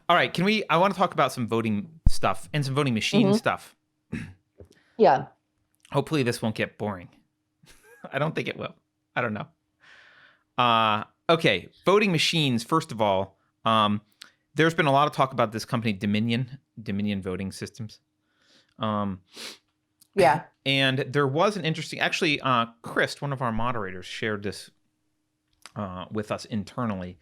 All right, I want to talk about some voting stuff and some voting machine stuff. Yeah. Hopefully this won't get boring. I don't think it will. I don't know. Okay, voting machines, first of all, there's been a lot of talk about this company, Dominion Voting Systems. Yeah. And there was an interesting, actually, Chris, one of our moderators, shared this with us internally.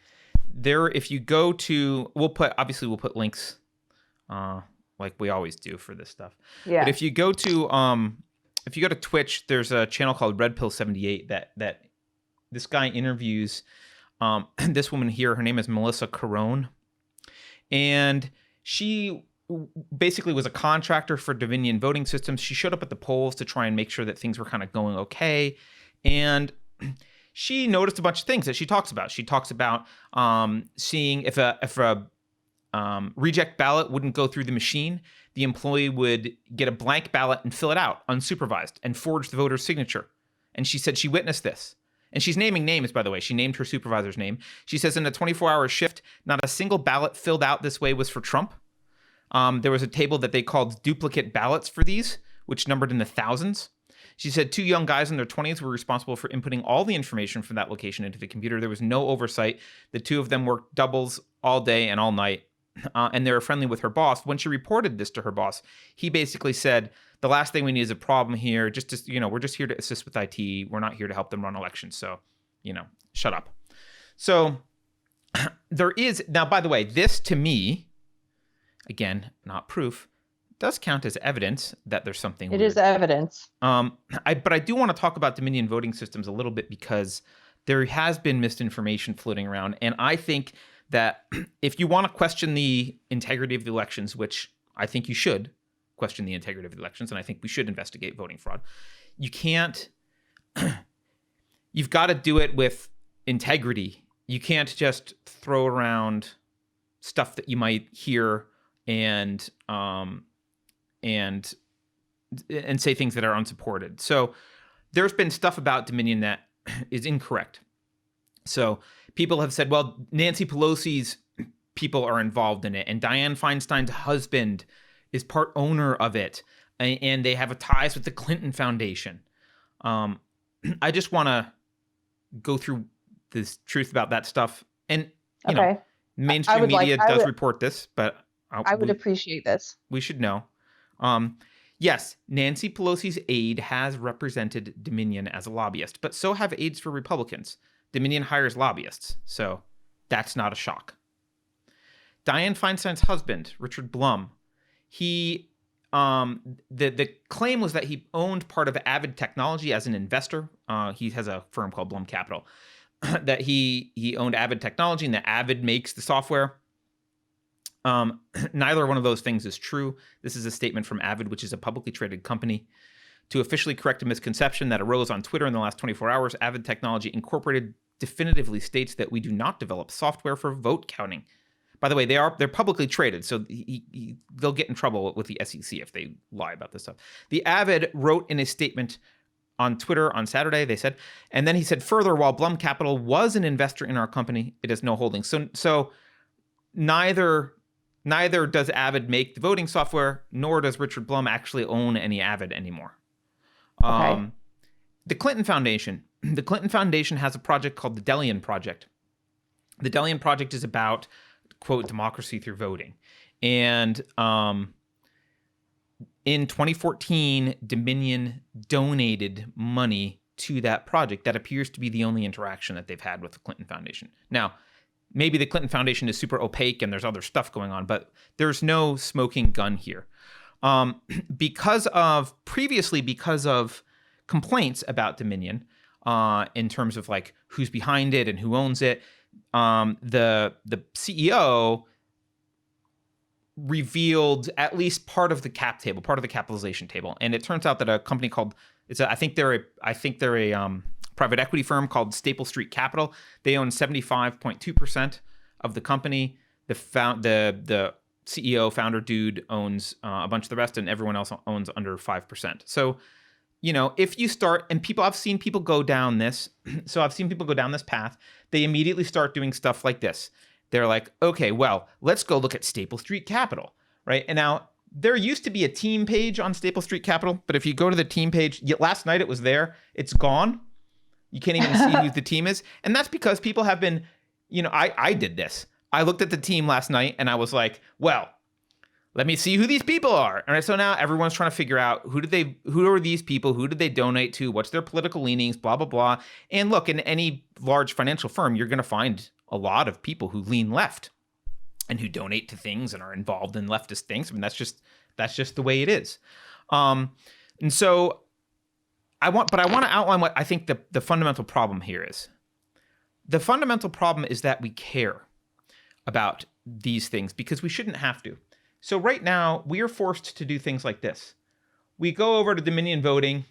There, if you go to, we'll put links, like we always do for this stuff. Yeah. But if you go to Twitch, there's a channel called Red Pill 78 that this guy interviews this woman here. Her name is Melissa Carone, and she basically was a contractor for Dominion Voting Systems. She showed up at the polls to try and make sure that things were kind of going okay, and she noticed a bunch of things that she talks about. She talks about seeing if a reject ballot wouldn't go through the machine, the employee would get a blank ballot and fill it out unsupervised and forge the voter's signature. And she said she witnessed this. And she's naming names, by the way. She named her supervisor's name. She says in a 24-hour shift, not a single ballot filled out this way was for Trump. There was a table that they called duplicate ballots for these, which numbered in the thousands. She said 2 young guys in their 20s were responsible for inputting all the information from that location into the computer. There was no oversight. The 2 of them worked doubles all day and all night, and they were friendly with her boss. When she reported this to her boss, he basically said, the last thing we need is a problem here. We're just here to assist with IT. We're not here to help them run elections. So, shut up. So there is, now, by the way, this to me, again, not proof, does count as evidence that there's something weird. It is evidence. But I do want to talk about Dominion Voting Systems a little bit because there has been misinformation floating around. And I think that if you want to question the integrity of the elections, which I think you should question the integrity of the elections, and I think we should investigate voting fraud, you've got to do it with integrity. You can't just throw around stuff that you might hear and say things that are unsupported. So there's been stuff about Dominion that is incorrect. So people have said, well, Nancy Pelosi's people are involved in it, and Dianne Feinstein's husband is part owner of it, and they have ties with the Clinton Foundation. I just want to go through this truth about that stuff. And, mainstream media does report this, but I would appreciate this. We should know. Yes, Nancy Pelosi's aide has represented Dominion as a lobbyist, but so have aides for Republicans. Dominion hires lobbyists, so that's not a shock. Dianne Feinstein's husband, Richard Blum, he the claim was that he owned part of Avid Technology as an investor. He has a firm called Blum Capital. That he owned Avid Technology and that Avid makes the software. Neither one of those things is true. This is a statement from Avid, which is a publicly traded company. To officially correct a misconception that arose on Twitter in the last 24 hours, Avid Technology Incorporated definitively states that we do not develop software for vote counting. By the way, they're publicly traded, so they'll get in trouble with the SEC if they lie about this stuff. The Avid wrote in a statement on Twitter on Saturday, they said, and then he said further, while Blum Capital was an investor in our company, it has no holdings. So neither does Avid make the voting software, nor does Richard Blum actually own any Avid anymore. Okay. The Clinton Foundation. The Clinton Foundation has a project called the Delian Project. The Delian Project is about, quote, democracy through voting. And in 2014, Dominion donated money to that project. That appears to be the only interaction that they've had with the Clinton Foundation. Now, maybe the Clinton Foundation is super opaque and there's other stuff going on, but there's no smoking gun here. Because of complaints about Dominion, in terms of like who's behind it and who owns it, the CEO revealed at least part of the cap table, part of the capitalization table, and it turns out that a company called I think they're a private equity firm called Staple Street Capital. They own 75.2% of the company. The CEO founder dude owns a bunch of the rest, and everyone else owns under 5%. So if you start, and I've seen people go down this. So I've seen people go down this path. They immediately start doing stuff like this. They're like, okay, well, let's go look at Staple Street Capital, right? And now there used to be a team page on Staple Street Capital, but if you go to the team page, last night it was there. It's gone. You can't even see who the team is. And that's because people have been, I did this. I looked at the team last night and I was like, well, let me see who these people are. All right, so now everyone's trying to figure out who are these people? Who did they donate to? What's their political leanings? Blah, blah, blah. And look, in any large financial firm, you're going to find a lot of people who lean left and who donate to things and are involved in leftist things. I mean, that's just the way it is. And so I want to outline what I think the fundamental problem here is. The fundamental problem is that we care about these things because we shouldn't have to. So right now, we are forced to do things like this. We go over to Dominion Voting,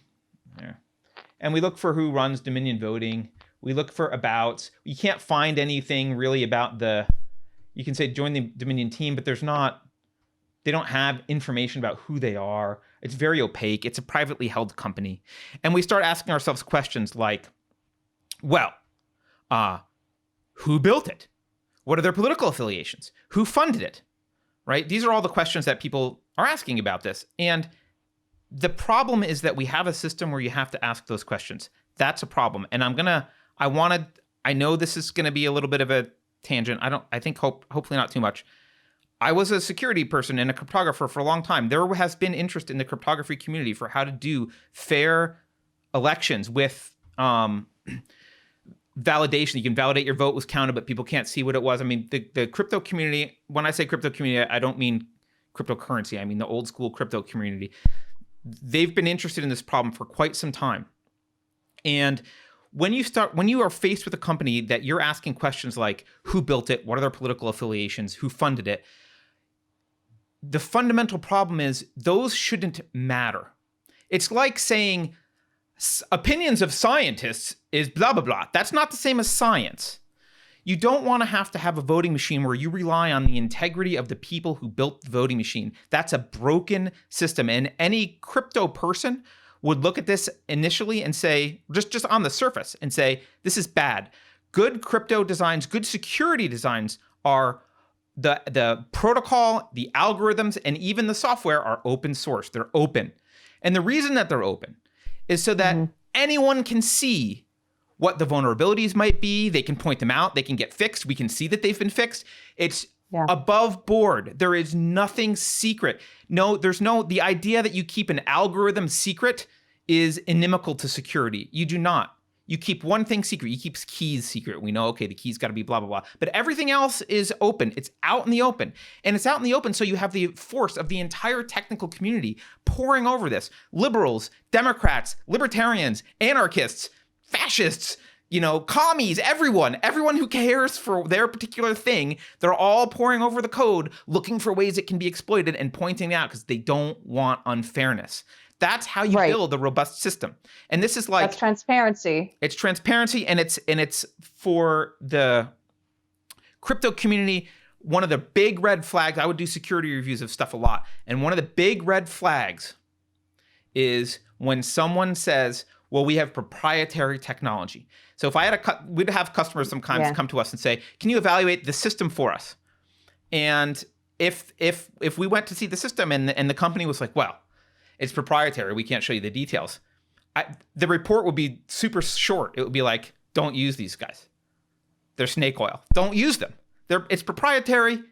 and we look for who runs Dominion Voting. We look for abouts. You can't find anything really about you can say join the Dominion team, but they don't have information about who they are. It's very opaque. It's a privately held company. And we start asking ourselves questions like, well, who built it? What are their political affiliations? Who funded it? Right? These are all the questions that people are asking about this. And the problem is that we have a system where you have to ask those questions. That's a problem. And I know this is going to be a little bit of a tangent. Hopefully not too much. I was a security person and a cryptographer for a long time. There has been interest in the cryptography community for how to do fair elections with validation. You can validate your vote was counted, but people can't see what it was. I mean, the crypto community, when I say crypto community, I don't mean cryptocurrency. I mean the old school crypto community. They've been interested in this problem for quite some time. And when you are faced with a company that you're asking questions like who built it, what are their political affiliations, who funded it, the fundamental problem is those shouldn't matter. It's like saying opinions of scientists is blah, blah, blah. That's not the same as science. You don't want to have a voting machine where you rely on the integrity of the people who built the voting machine. That's a broken system. And any crypto person would look at this initially and say, just on the surface, and say, this is bad. Good crypto designs, good security designs are the protocol, the algorithms, and even the software are open source. They're open. And the reason that they're open is so that anyone can see what the vulnerabilities might be. They can point them out. They can get fixed. We can see that they've been fixed. It's above board. There is nothing secret. The idea that you keep an algorithm secret is inimical to security. You do not. You keep one thing secret. You keep keys secret. We know, okay, the keys got to be blah, blah, blah. But everything else is open. It's out in the open. And it's out in the open, so you have the force of the entire technical community pouring over this. Liberals, Democrats, libertarians, anarchists, fascists, commies, everyone who cares for their particular thing, they're all pouring over the code, looking for ways it can be exploited and pointing it out because they don't want unfairness. That's how you build a robust system. And this is like... That's transparency. It's transparency, and it's for the crypto community. One of the big red flags, I would do security reviews of stuff a lot, and one of the big red flags is when someone says, well, we have proprietary technology. So if I had we'd have customers sometimes come to us and say, can you evaluate the system for us? And if we went to see the system and the company was like, well, it's proprietary, we can't show you the details, the report would be super short. It would be like, don't use these guys. They're snake oil. Don't use them. It's proprietary.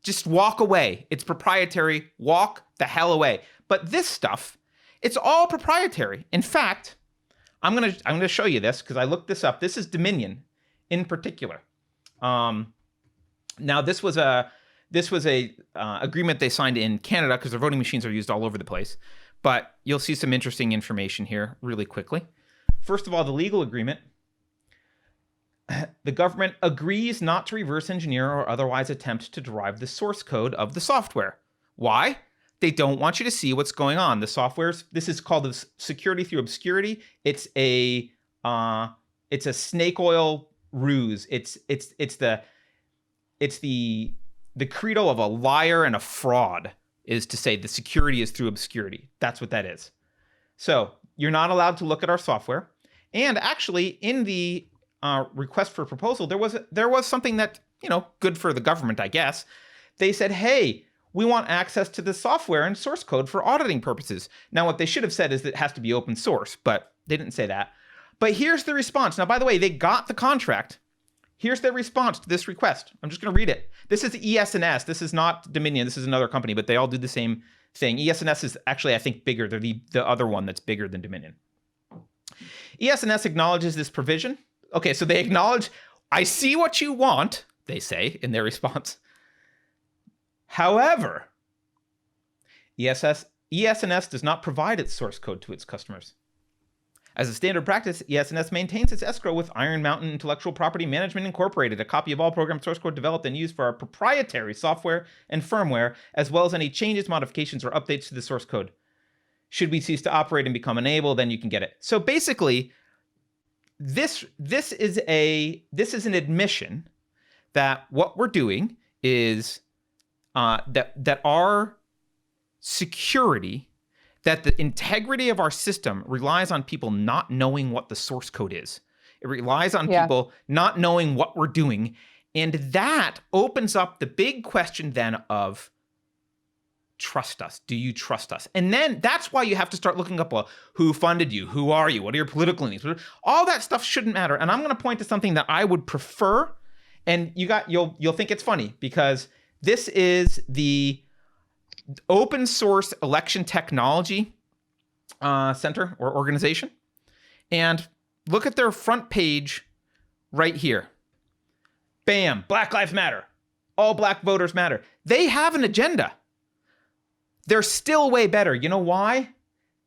Just walk away. It's proprietary. Walk the hell away. But this stuff, it's all proprietary. In fact, I'm gonna show you this because I looked this up. This is Dominion in particular. Now this was a agreement they signed in Canada because their voting machines are used all over the place. But you'll see some interesting information here really quickly. First of all, the legal agreement. The government agrees not to reverse engineer or otherwise attempt to derive the source code of the software. Why? They don't want you to see what's going on. The software's, this is called the security through obscurity. It's a snake oil ruse. It's the credo of a liar and a fraud is to say the security is through obscurity. That's what that is. So you're not allowed to look at our software. And actually, in the request for proposal, there was something that, good for the government, I guess. They said, hey, we want access to the software and source code for auditing purposes. Now, what they should have said is that it has to be open source, but they didn't say that. But here's the response. Now, by the way, they got the contract. Here's their response to this request. I'm just going to read it. This is ES&S. This is not Dominion. This is another company, but they all do the same thing. ES&S is actually, I think, bigger. They're the other one that's bigger than Dominion. ES&S acknowledges this provision. Okay, so they acknowledge, I see what you want, they say in their response. However, ES&S does not provide its source code to its customers. As a standard practice, ES&S maintains its escrow with Iron Mountain Intellectual Property Management Incorporated, a copy of all program source code developed and used for our proprietary software and firmware, as well as any changes, modifications, or updates to the source code. Should we cease to operate and become unable, then you can get it. So basically, this is an admission that what we're doing is that our security, that the integrity of our system relies on people not knowing what the source code is. It relies on people not knowing what we're doing. And that opens up the big question then of trust us. Do you trust us? And then that's why you have to start looking up, well, who funded you? Who are you? What are your political leanings? All that stuff shouldn't matter. And I'm going to point to something that I would prefer. And you'll think it's funny because this is the Open Source Election Technology Center or organization. And look at their front page right here. Bam, Black Lives Matter. All black voters matter. They have an agenda. They're still way better. You know why?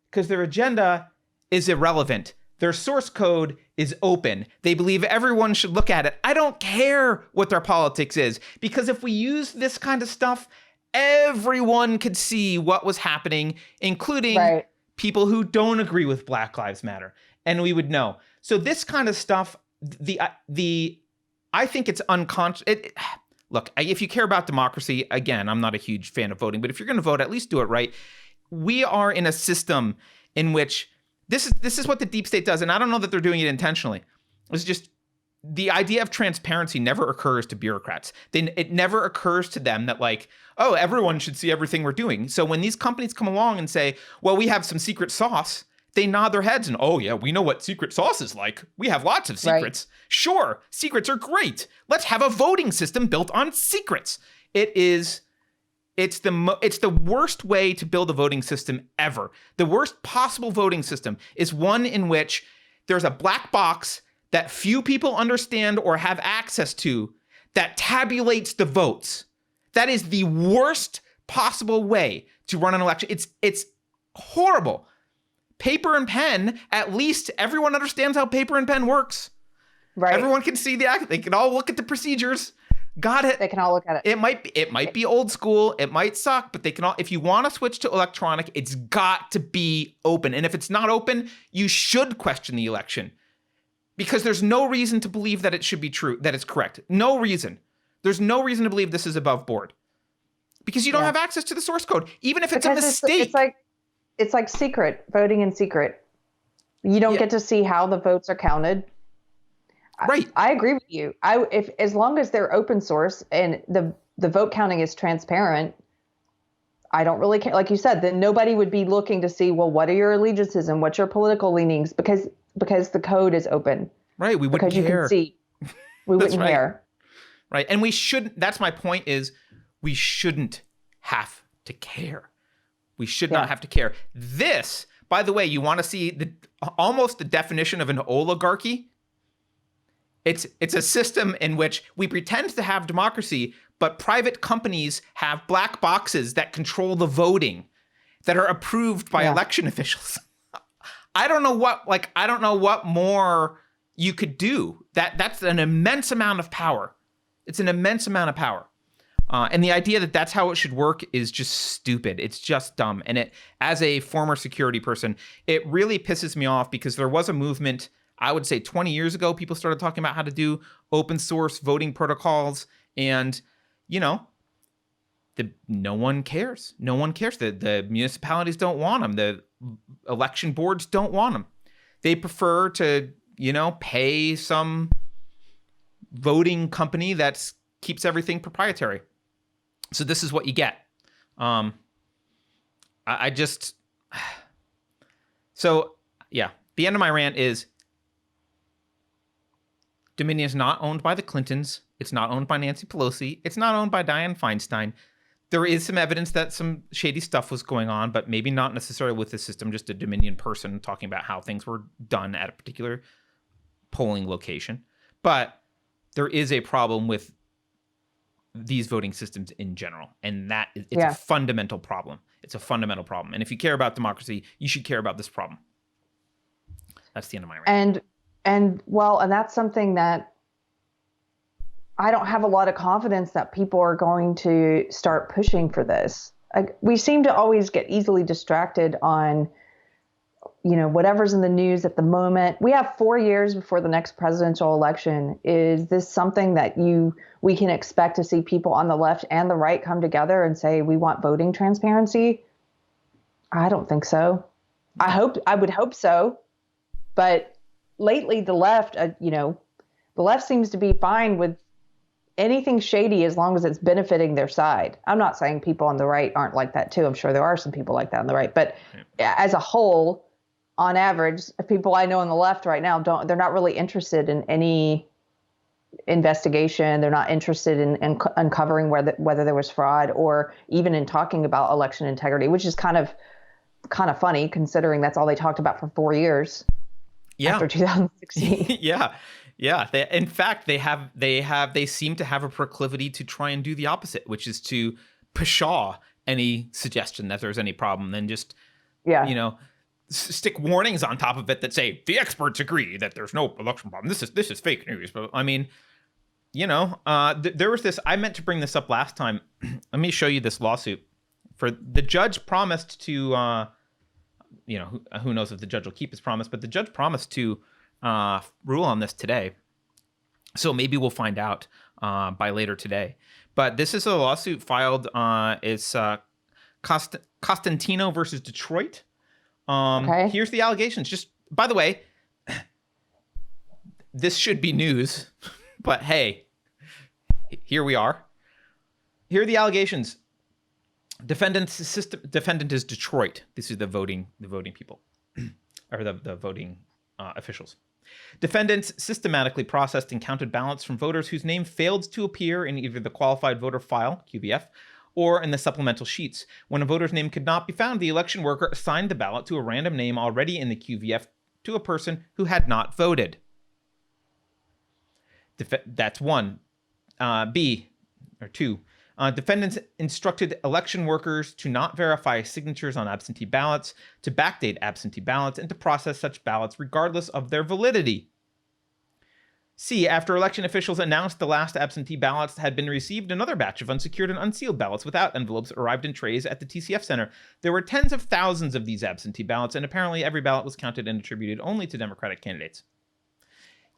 Because their agenda is irrelevant. Their source code is open. They believe everyone should look at it. I don't care what their politics is, because if we use this kind of stuff, everyone could see what was happening, including people who don't agree with Black Lives Matter, and we would know. So this kind of stuff, I think it's unconscious. Look, if you care about democracy, again, I'm not a huge fan of voting, but if you're going to vote, at least do it right. We are in a system in which this is what the deep state does, and I don't know that they're doing it intentionally. It's just the idea of transparency never occurs to bureaucrats. It never occurs to them that, like, oh, everyone should see everything we're doing. So when these companies come along and say, well, we have some secret sauce, they nod their heads and, oh, yeah, we know what secret sauce is like. We have lots of secrets. Right. Sure, secrets are great. Let's have a voting system built on secrets. It's the worst way to build a voting system ever. The worst possible voting system is one in which there's a black box that few people understand or have access to that tabulates the votes. That is the worst possible way to run an election. It's horrible. Paper and pen, at least everyone understands how paper and pen works. Right. Everyone can see they can all look at the procedures. Got it. They can all look at it. It might be old school. It might suck, but they can all, if you want to switch to electronic, it's got to be open. And if it's not open, you should question the election. Because there's no reason to believe that it should be true, that it's correct. No reason. There's no reason to believe this is above board. Because you don't have access to the source code, even if it's a mistake. It's like secret, voting in secret. You don't get to see how the votes are counted. Right. I agree with you. As long as they're open source and the vote counting is transparent, I don't really care. Like you said, then nobody would be looking to see, well, what are your allegiances and what's your political leanings? Because the code is open. Right. We wouldn't care. Because you can see. We wouldn't care. Right. And we shouldn't. That's my point is we shouldn't have to care. We should not have to care. This, by the way, you want to see almost the definition of an oligarchy? It's a system in which we pretend to have democracy, but private companies have black boxes that control the voting that are approved by election officials. I don't know what more you could do. That's an immense amount of power. It's an immense amount of power. And the idea that that's how it should work is just stupid. It's just dumb. And as a former security person, it really pisses me off because there was a movement, I would say 20 years ago, people started talking about how to do open source voting protocols. And, no one cares. No one cares. The municipalities don't want them. The election boards don't want them. They prefer to, pay some voting company that keeps everything proprietary. So this is what you get. So yeah, the end of my rant is Dominion is not owned by the Clintons. It's not owned by Nancy Pelosi. It's not owned by Dianne Feinstein. There is some evidence that some shady stuff was going on, but maybe not necessarily with the system, just a Dominion person talking about how things were done at a particular polling location. But there is a problem with these voting systems in general, and it's a fundamental problem. It's a fundamental problem. And if you care about democracy, you should care about this problem. That's the end of my rant. And that's something that I don't have a lot of confidence that people are going to start pushing for this. We seem to always get easily distracted on, whatever's in the news at the moment. We have 4 years before the next presidential election. Is this something that we can expect to see people on the left and the right come together and say, we want voting transparency? I don't think so. I would hope so. But lately the left, the left seems to be fine with anything shady as long as it's benefiting their side. I'm not saying people on the right aren't like that too. I'm sure there are some people like that on the right, but as a whole, on average, people I know on the left right now they're not really interested in any investigation. They're not interested in uncovering whether there was fraud or even in talking about election integrity, which is kind of funny considering that's all they talked about for 4 years. Yeah. After 2016. Yeah. In fact, they seem to have a proclivity to try and do the opposite, which is to pshaw any suggestion that there's any problem, and just, stick warnings on top of it that say the experts agree that there's no election problem. This is fake news. But I mean, there was this. I meant to bring this up last time. Let me show you this lawsuit. For the judge promised to. Who knows if the judge will keep his promise, but the judge promised to rule on this today. So maybe we'll find out by later today. But this is a lawsuit filed. It's Costantino versus Detroit. Okay. Here's the allegations. Just, by the way, this should be news, but hey, here we are. Here are the allegations. Defendant is Detroit. This is the voting people, or the voting officials. Defendants systematically processed and counted ballots from voters whose name failed to appear in either the qualified voter file (QVF) or in the supplemental sheets. When a voter's name could not be found, the election worker assigned the ballot to a random name already in the QVF to a person who had not voted. That's one. Two. Defendants instructed election workers to not verify signatures on absentee ballots, to backdate absentee ballots, and to process such ballots regardless of their validity. C. After election officials announced the last absentee ballots had been received, another batch of unsecured and unsealed ballots without envelopes arrived in trays at the TCF Center. There were tens of thousands of these absentee ballots, and apparently every ballot was counted and attributed only to Democratic candidates.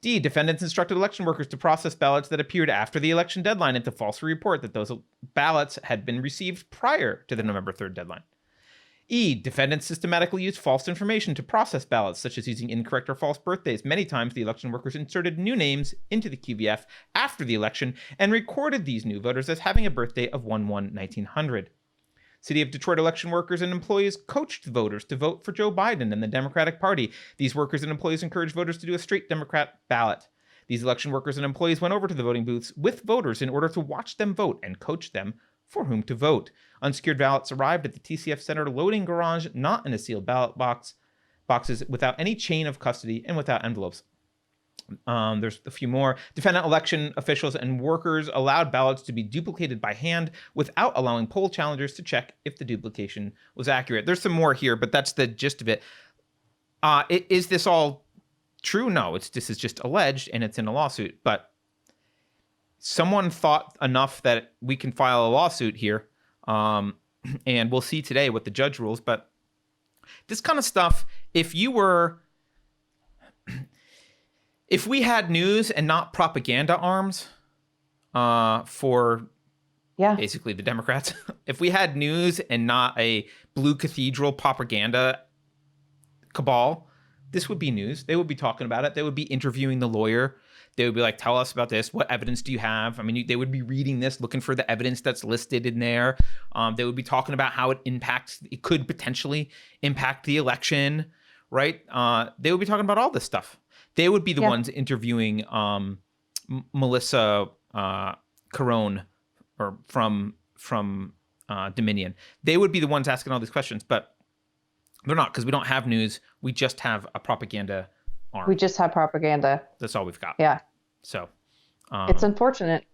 D. Defendants instructed election workers to process ballots that appeared after the election deadline and to falsely report that those ballots had been received prior to the November 3rd deadline. E. Defendants systematically used false information to process ballots, such as using incorrect or false birthdays. Many times, the election workers inserted new names into the QVF after the election and recorded these new voters as having a birthday of 1/1/1900. City of Detroit election workers and employees coached voters to vote for Joe Biden and the Democratic Party. These workers and employees encouraged voters to do a straight Democrat ballot. These election workers and employees went over to the voting booths with voters in order to watch them vote and coach them for whom to vote. Unsecured ballots arrived at the TCF Center loading garage, not in a sealed ballot boxes, without any chain of custody and without envelopes. There's a few more. Defendant election officials and workers allowed ballots to be duplicated by hand without allowing poll challengers to check if the duplication was accurate. There's some more here, but that's the gist of it. Is this all true? No, this is just alleged and it's in a lawsuit. But someone thought enough that we can file a lawsuit here, and we'll see today what the judge rules. But this kind of stuff, if we had news and not propaganda arms for Yeah. basically the Democrats. If we had news and not a Blue Cathedral propaganda cabal, this would be news. They would be talking about it. They would be interviewing the lawyer. They would be like, tell us about this. What evidence do you have? I mean, they would be reading this, looking for the evidence that's listed in there. They would be talking about how it could potentially impact the election, right? They would be talking about all this stuff. They would be the ones interviewing Melissa Carone or from Dominion. They would be the ones asking all these questions, but they're not, because we don't have news. We just have a propaganda arm. We just have propaganda. That's all we've got. Yeah. So it's unfortunate.